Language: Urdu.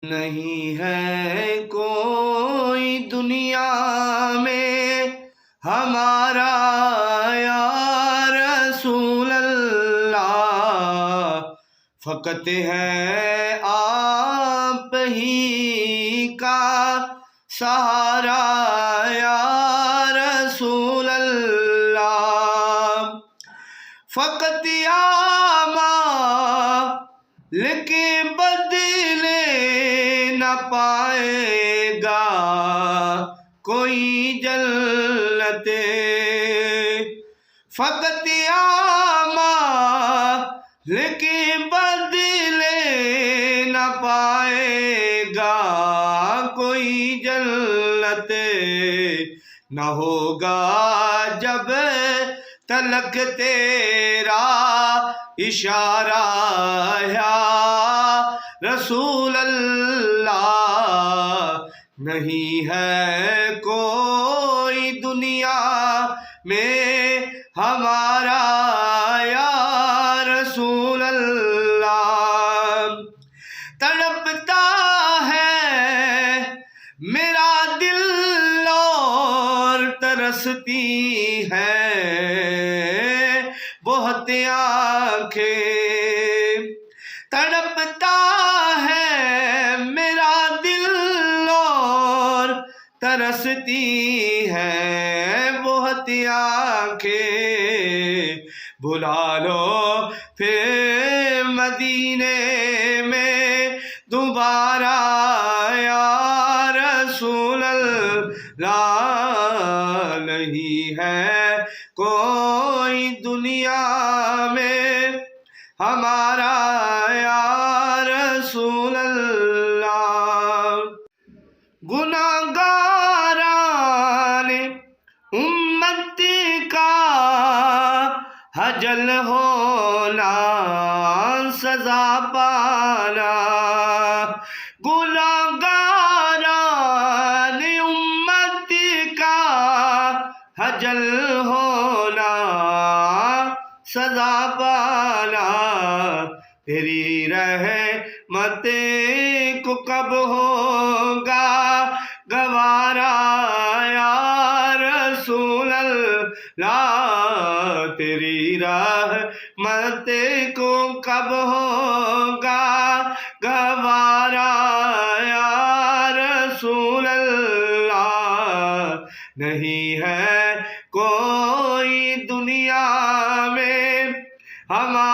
نہیں ہے کوئی دنیا میں ہمارا یا رسول اللہ، فقط ہے آپ ہی کا سہارا یا رسول اللہ، فقط لیکن بدلے نہ پائے گا کوئی جنت، فقط لیکن بدلے نہ پائے گا کوئی جنت، نہ ہوگا جب تلک تیرا اشارہ یا رسول اللہ، نہیں ہے کوئی دنیا میں ہمارا یا رسول اللہ، تڑپتا ہے میرا دل اور ترستی ہے بہت آنکھیں، تڑپتا ہے میرا دل اور ترستی ہے بہت آنکھیں، بلا لو پھر مدینے میں دوبارہ یا رسول اللہ، نہیں ہے کوئی دنیا میں ہمارا یا رسول اللہ، گناہگاران امت کا حجل ہونا سزا پانا، گناہگاران امت کا حجل ہونا سزا پانا، تیری رحمت کو کب ہوگا گوارا یا رسول اللہ، تیری رحمت کو کب ہوگا گوارا یا رسول اللہ، نہیں ہے کوئی دنیا میں ہمارا